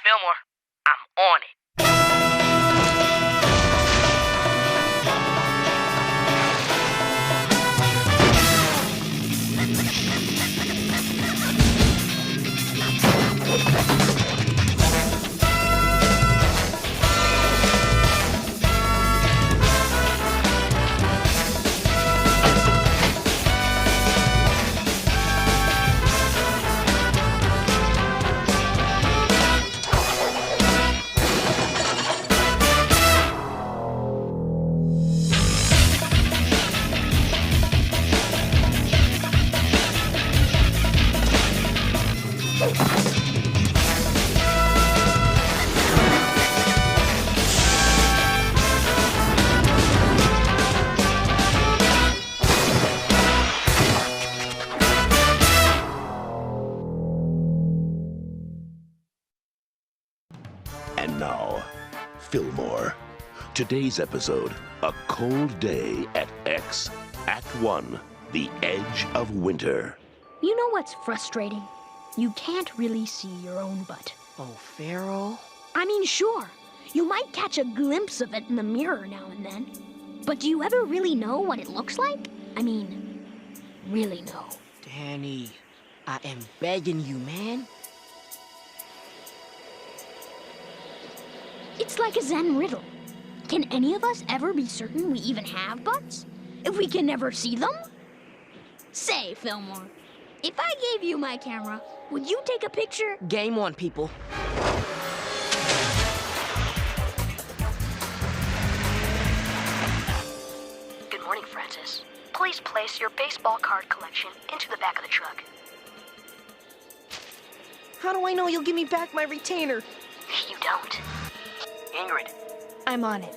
Fillmore, I'm on it. And now, Fillmore. Today's episode, A Cold Day at X, Act 1, The Edge of Winter. You know what's frustrating? You can't really see your own butt. Oh, Pharaoh? I mean, sure, you might catch a glimpse of it in the mirror now and then. But do you ever really know what it looks like? I mean, really know. Danny, I am begging you, man. It's like a Zen riddle. Can any of us ever be certain we even have butts? If we can never see them? Say, Fillmore, if I gave you my camera, would you take a picture? Game on, people. Good morning, Francis. Please place your baseball card collection into the back of the truck. How do I know you'll give me back my retainer? You don't. Ingrid. I'm on it.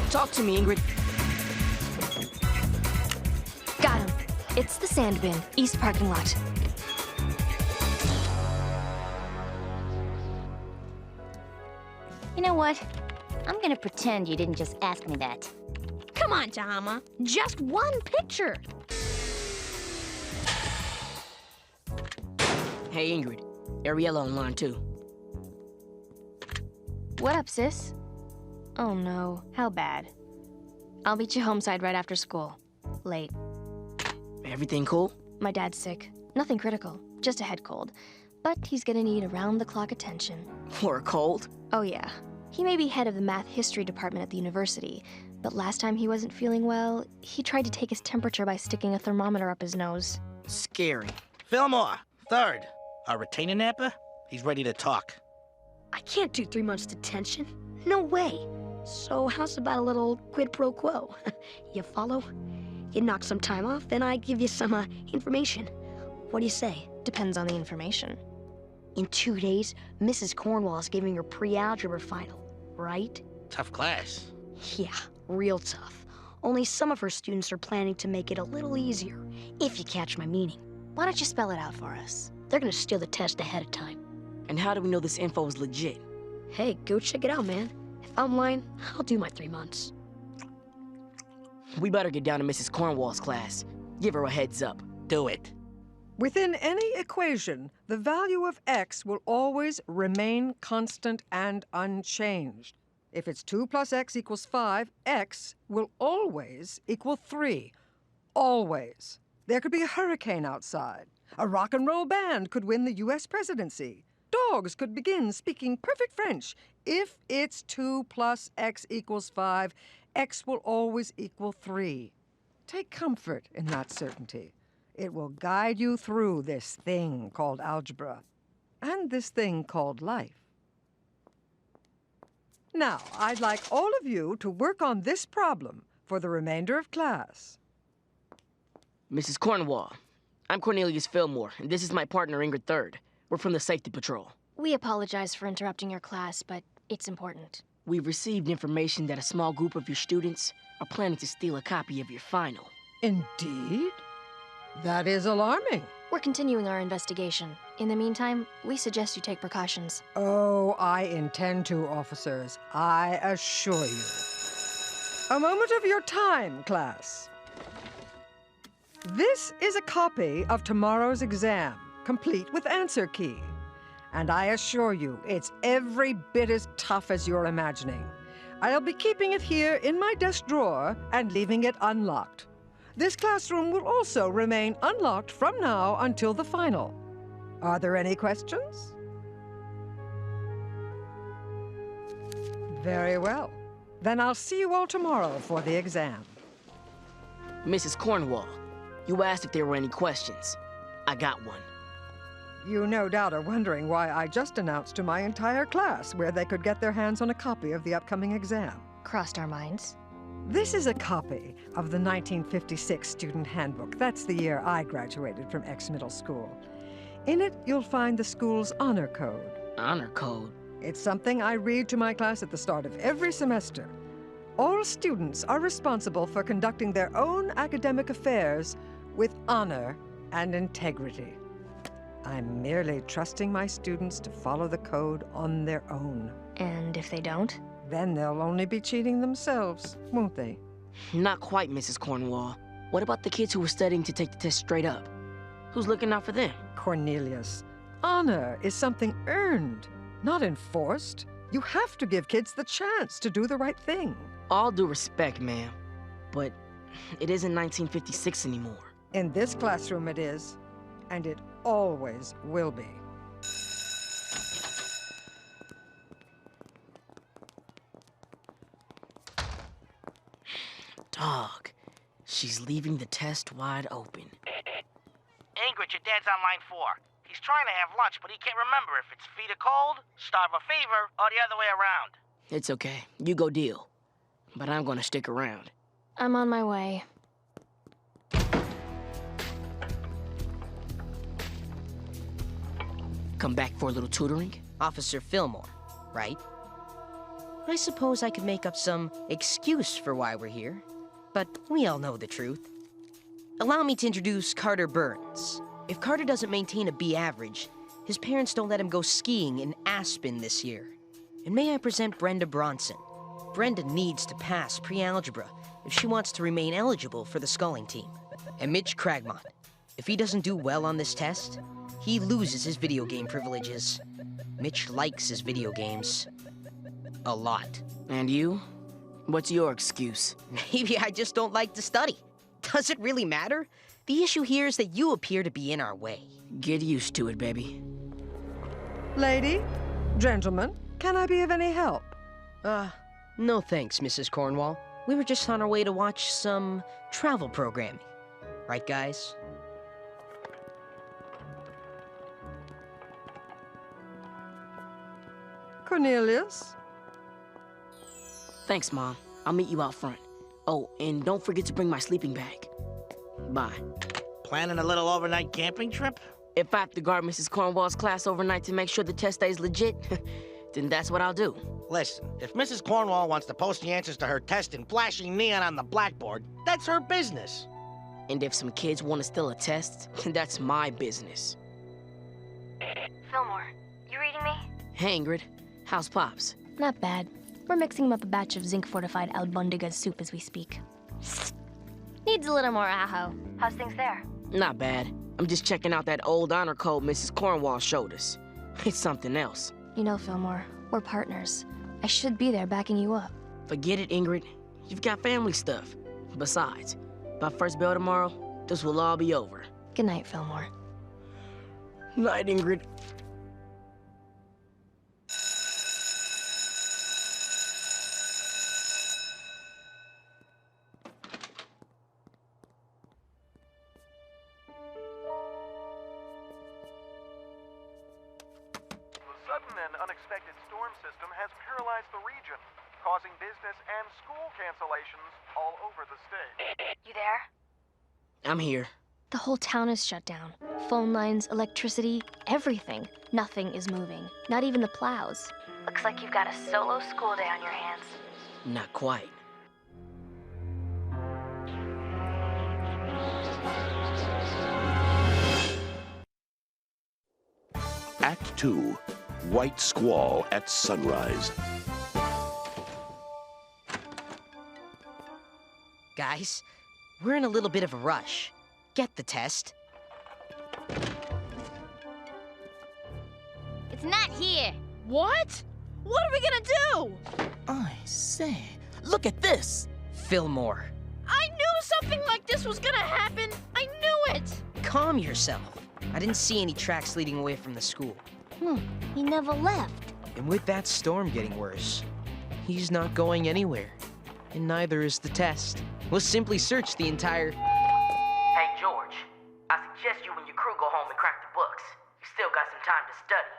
Talk to me, Ingrid. Got him. It's the sand bin, east parking lot. You know what? I'm gonna pretend you didn't just ask me that. Come on, Tahama. Just one picture. Hey, Ingrid. Ariella on line 2. What up, sis? Oh no, how bad? I'll meet you homeside right after school. Late. Everything cool? My dad's sick. Nothing critical, just a head cold. But he's gonna need around-the-clock attention. Or a cold? Oh yeah. He may be head of the math history department at the university, but last time he wasn't feeling well, he tried to take his temperature by sticking a thermometer up his nose. Scary. Fillmore, third. Our retainer napper? He's ready to talk. I can't do 3 months detention. No way. So how's about a little quid pro quo? You follow? You knock some time off, then I give you some information. What do you say? Depends on the information. In 2 days, Mrs. Cornwall's giving her pre-algebra final, right? Tough class. Yeah, real tough. Only some of her students are planning to make it a little easier, if you catch my meaning. Why don't you spell it out for us? They're gonna steal the test ahead of time. And how do we know this info is legit? Hey, go check it out, man. If I'm lying, I'll do my 3 months. We better get down to Mrs. Cornwall's class. Give her a heads up. Do it. Within any equation, the value of x will always remain constant and unchanged. If it's 2 plus x equals 5, x will always equal 3. Always. There could be a hurricane outside. A rock and roll band could win the U.S. presidency. Dogs could begin speaking perfect French. If it's 2 plus x equals 5, x will always equal 3. Take comfort in that certainty. It will guide you through this thing called algebra and this thing called life. Now, I'd like all of you to work on this problem for the remainder of class. Mrs. Cornwall, I'm Cornelius Fillmore, and this is my partner, Ingrid Third. We're from the Safety Patrol. We apologize for interrupting your class, but it's important. We've received information that a small group of your students are planning to steal a copy of your final. Indeed? That is alarming. We're continuing our investigation. In the meantime, we suggest you take precautions. Oh, I intend to, officers. I assure you. A moment of your time, class. This is a copy of tomorrow's exam, complete with answer key. And I assure you, it's every bit as tough as you're imagining. I'll be keeping it here in my desk drawer and leaving it unlocked. This classroom will also remain unlocked from now until the final. Are there any questions? Very well. Then I'll see you all tomorrow for the exam. Mrs. Cornwall, you asked if there were any questions. I got one. You no doubt are wondering why I just announced to my entire class where they could get their hands on a copy of the upcoming exam. Crossed our minds. This is a copy of the 1956 Student Handbook. That's the year I graduated from X Middle School. In it, you'll find the school's honor code. Honor code? It's something I read to my class at the start of every semester. All students are responsible for conducting their own academic affairs with honor and integrity. I'm merely trusting my students to follow the code on their own. And if they don't? Then they'll only be cheating themselves, won't they? Not quite, Mrs. Cornwall. What about the kids who were studying to take the test straight up? Who's looking out for them? Cornelius, honor is something earned, not enforced. You have to give kids the chance to do the right thing. All due respect, ma'am, but it isn't 1956 anymore. In this classroom it is, and it always will be. Dog, she's leaving the test wide open. Ingrid, your dad's on line 4. He's trying to have lunch, but he can't remember if it's feed a cold, starve a fever, or the other way around. It's okay. You go deal. But I'm gonna stick around. I'm on my way. Come back for a little tutoring? Officer Fillmore, right? I suppose I could make up some excuse for why we're here, but we all know the truth. Allow me to introduce Carter Burns. If Carter doesn't maintain a B average, his parents don't let him go skiing in Aspen this year. And may I present Brenda Bronson. Brenda needs to pass pre-algebra if she wants to remain eligible for the sculling team. And Mitch Cragmont. If he doesn't do well on this test, he loses his video game privileges. Mitch likes his video games. A lot. And you? What's your excuse? Maybe I just don't like to study. Does it really matter? The issue here is that you appear to be in our way. Get used to it, baby. Lady, gentlemen, can I be of any help? No thanks, Mrs. Cornwall. We were just on our way to watch some travel programming. Right, guys? Cornelius? Thanks, Mom. I'll meet you out front. Oh, and don't forget to bring my sleeping bag. Bye. Planning a little overnight camping trip? If I have to guard Mrs. Cornwall's class overnight to make sure the test stays legit, then that's what I'll do. Listen, if Mrs. Cornwall wants to post the answers to her test in flashing neon on the blackboard, that's her business. And if some kids want to steal a test, that's my business. Fillmore, you reading me? Hey, Ingrid. How's Pops? Not bad. We're mixing him up a batch of zinc-fortified albundiga soup as we speak. Needs a little more ajo. How's things there? Not bad. I'm just checking out that old honor code Mrs. Cornwall showed us. It's something else. You know, Fillmore, we're partners. I should be there backing you up. Forget it, Ingrid. You've got family stuff. Besides, by first bell tomorrow, this will all be over. Good night, Fillmore. Night, Ingrid. Sudden and unexpected storm system has paralyzed the region, causing business and school cancellations all over the state. You there? I'm here. The whole town is shut down. Phone lines, electricity, everything. Nothing is moving. Not even the plows. Looks like you've got a solo school day on your hands. Not quite. 2, White Squall at Sunrise. Guys, we're in a little bit of a rush. Get the test. It's not here. What? What are we gonna do? I say, look at this. Fillmore, I knew something like this was gonna happen. I knew it. calm yourself. I didn't see any tracks leading away from the school. He never left. And with that storm getting worse, he's not going anywhere. And neither is the test. We'll simply search the entire... Hey, George. I suggest you and your crew go home and crack the books. You still got some time to study.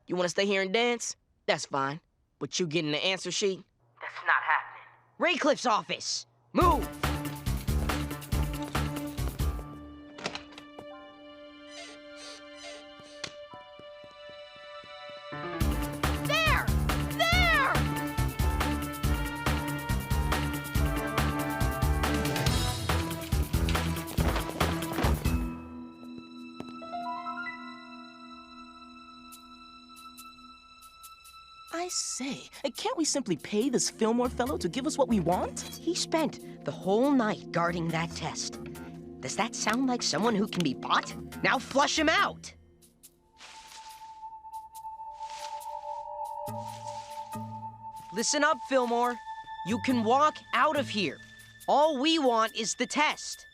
You want to stay here and dance? That's fine. But you getting the answer sheet? That's not happening. Raycliffe's office! Move! There! There! I say, can't we simply pay this Fillmore fellow to give us what we want? He spent the whole night guarding that test. Does that sound like someone who can be bought? Now flush him out! Listen up, Fillmore. You can walk out of here. All we want is the test.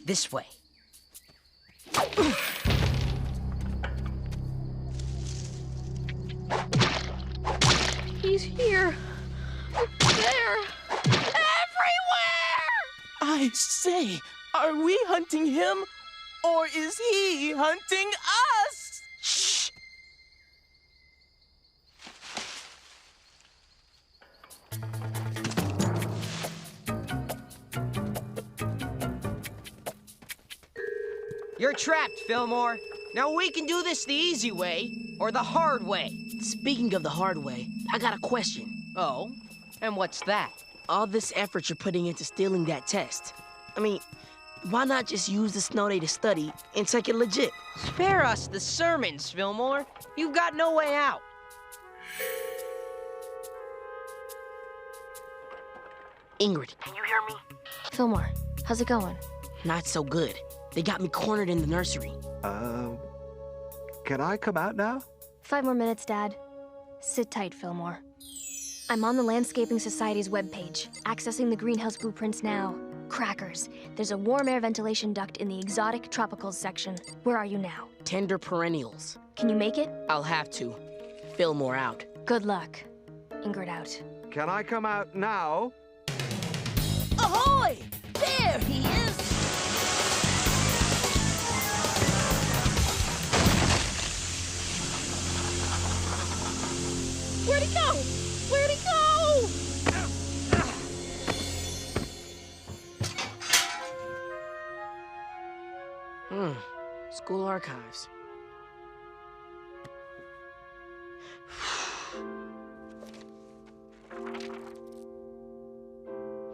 This way. He's here. There. Everywhere! I say, are we hunting him? Or is he hunting us? Shh! You're trapped, Fillmore. Now we can do this the easy way, or the hard way. Speaking of the hard way, I got a question. Oh? And what's that? All this effort you're putting into stealing that test. I mean, why not just use the snow day to study and take it legit? Spare us the sermons, Fillmore. You've got no way out. Ingrid, can you hear me? Fillmore, how's it going? Not so good. They got me cornered in the nursery. Can I come out now? 5 more minutes, Dad. Sit tight, Fillmore. I'm on the Landscaping Society's webpage, accessing the greenhouse blueprints now. Crackers. There's a warm air ventilation duct in the exotic tropicals section. Where are you now? Tender perennials. Can you make it? I'll have to. Fillmore out. Good luck. Ingrid out. Can I come out now? Ahoy! There he is! Where'd he go? Where'd he go? School archives.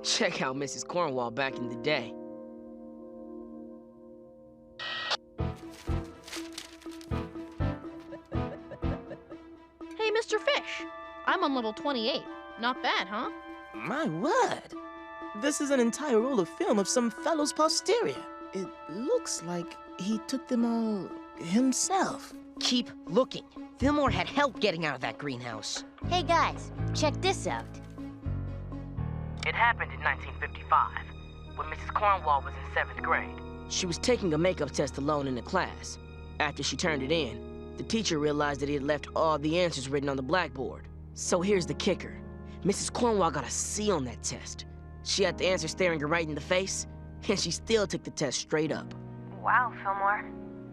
Check out Mrs. Cornwall back in the day. Hey, Mr. Fish. I'm on level 28. Not bad, huh? My word! This is an entire roll of film of some fellow's posterior. It looks like he took them all himself. Keep looking. Fillmore had help getting out of that greenhouse. Hey guys, check this out. It happened in 1955, when Mrs. Cornwall was in 7th grade. She was taking a makeup test alone in the class. After she turned it in, the teacher realized that he had left all the answers written on the blackboard. So here's the kicker. Mrs. Cornwall got a C on that test. She had the answer staring her right in the face, and she still took the test straight up. Wow, Fillmore.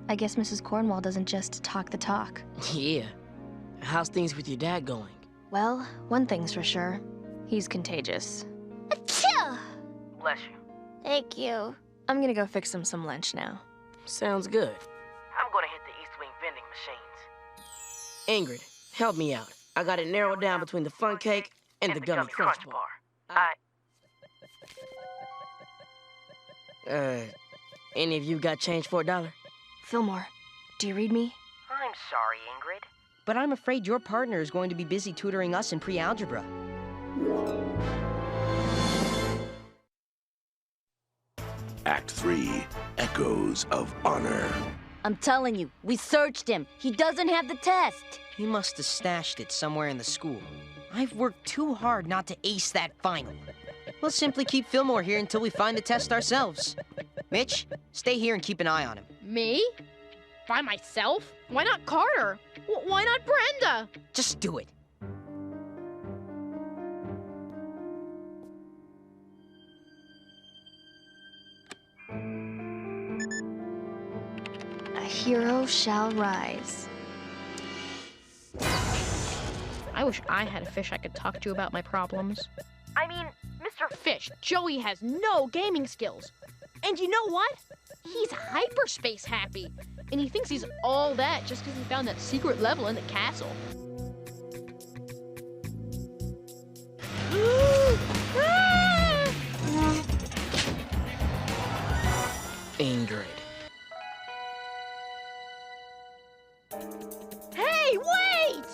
I guess Mrs. Cornwall doesn't just talk the talk. Yeah. How's things with your dad going? Well, one thing's for sure. He's contagious. Achoo! Bless you. Thank you. I'm gonna go fix him some lunch now. Sounds good. I'm gonna hit the East Wing vending machines. Ingrid, help me out. I got it narrowed down between the fun cake And the gummy crunch bar. Any of you got change for $1? Fillmore, do you read me? I'm sorry, Ingrid. But I'm afraid your partner is going to be busy tutoring us in pre-algebra. Act 3, Echoes of Honor. I'm telling you, we searched him. He doesn't have the test. He must have stashed it somewhere in the school. I've worked too hard not to ace that final. We'll simply keep Fillmore here until we find the test ourselves. Mitch, stay here and keep an eye on him. Me? By myself? Why not Carter? Why not Brenda? Just do it. A hero shall rise. I wish I had a fish I could talk to about my problems. I mean, Mr. Fish, Joey has no gaming skills. And you know what? He's hyperspace happy. And he thinks he's all that just because he found that secret level in the castle. Ingrid. Hey, wait!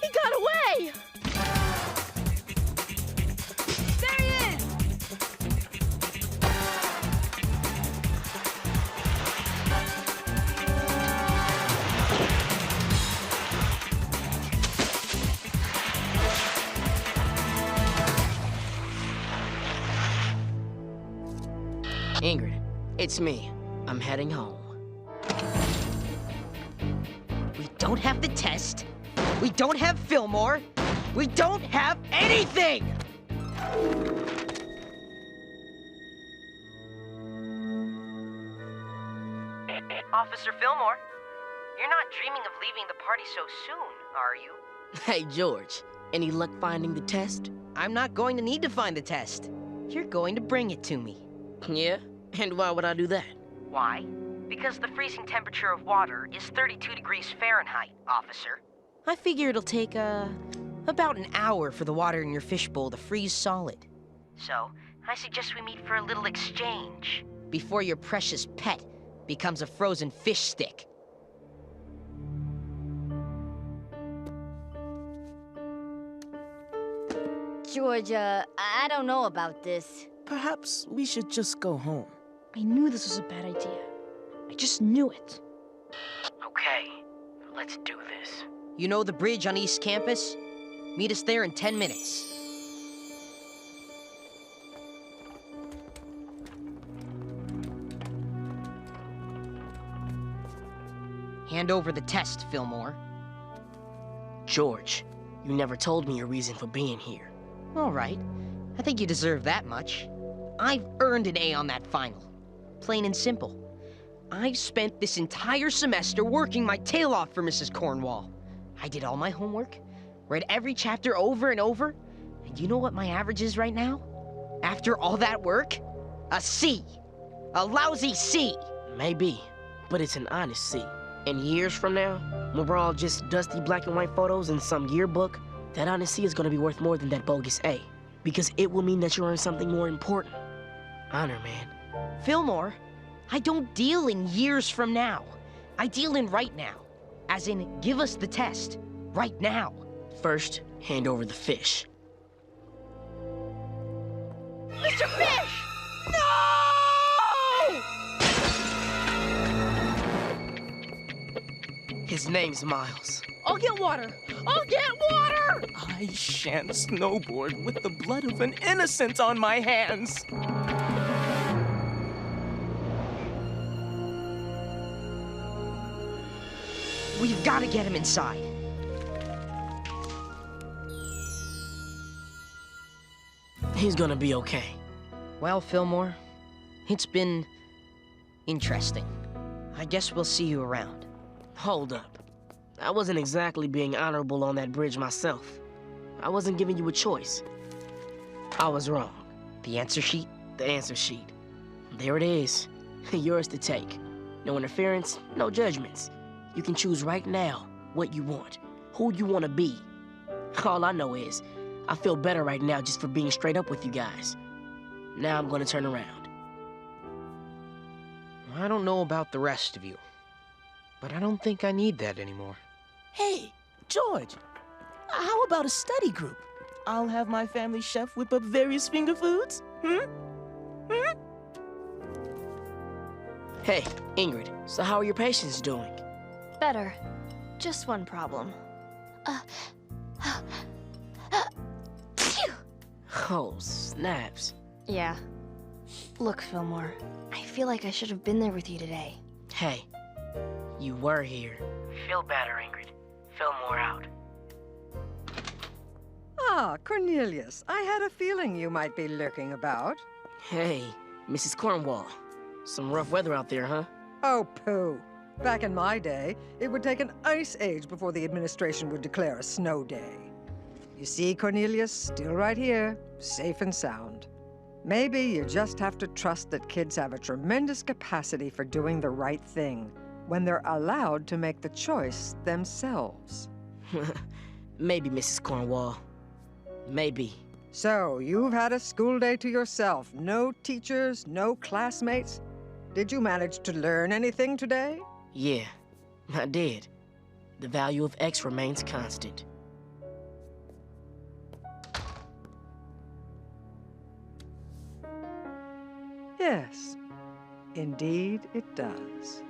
He got away! There he is! Ingrid, it's me. I'm heading home. We don't have the test. We don't have Fillmore. We don't have anything! Officer Fillmore, you're not dreaming of leaving the party so soon, are you? Hey, George, any luck finding the test? I'm not going to need to find the test. You're going to bring it to me. Yeah? And why would I do that? Why? Because the freezing temperature of water is 32 degrees Fahrenheit, officer. I figure it'll take, about an hour for the water in your fishbowl to freeze solid. So, I suggest we meet for a little exchange. Before your precious pet becomes a frozen fish stick. Georgia, I don't know about this. Perhaps we should just go home. I knew this was a bad idea. I just knew it. Okay, let's do this. You know the bridge on East Campus? Meet us there in 10 minutes. Hand over the test, Fillmore. George, you never told me your reason for being here. All right. I think you deserve that much. I've earned an A on that final. Plain and simple. I've spent this entire semester working my tail off for Mrs. Cornwall. I did all my homework, read every chapter over and over, and you know what my average is right now? After all that work? A C. A lousy C. Maybe, but it's an honest C. And years from now, when we're all just dusty black and white photos in some yearbook, that honest C is gonna be worth more than that bogus A. Because it will mean that you earned something more important. Honor, man. Fillmore, I don't deal in years from now. I deal in right now. As in, give us the test. Right now. First, hand over the fish. Mr. Fish! No! His name's Miles. I'll get water! I'll get water! I shan't snowboard with the blood of an innocent on my hands. We've got to get him inside. He's gonna be okay. Well, Fillmore, it's been interesting. I guess we'll see you around. Hold up. I wasn't exactly being honorable on that bridge myself. I wasn't giving you a choice. I was wrong. The answer sheet the answer sheet. There it is. Yours to take. No interference, no judgments. You can choose right now what you want, who you want to be. All I know is, I feel better right now just for being straight up with you guys. Now I'm gonna turn around. I don't know about the rest of you, but I don't think I need that anymore. Hey, George, how about a study group? I'll have my family chef whip up various finger foods. Hey, Ingrid, so how are your patients doing? Better. Just one problem. Oh, snaps. Yeah. Look, Fillmore, I feel like I should have been there with you today. Hey, you were here. Feel better, Ingrid. Fillmore out. Ah, Cornelius, I had a feeling you might be lurking about. Hey, Mrs. Cornwall. Some rough weather out there, huh? Oh, pooh. Back in my day, it would take an ice age before the administration would declare a snow day. You see, Cornelius, still right here, safe and sound. Maybe you just have to trust that kids have a tremendous capacity for doing the right thing when they're allowed to make the choice themselves. Maybe, Mrs. Cornwall. Maybe. So, you've had a school day to yourself. No teachers, no classmates. Did you manage to learn anything today? Yeah, I did. The value of X remains constant. Yes, indeed it does.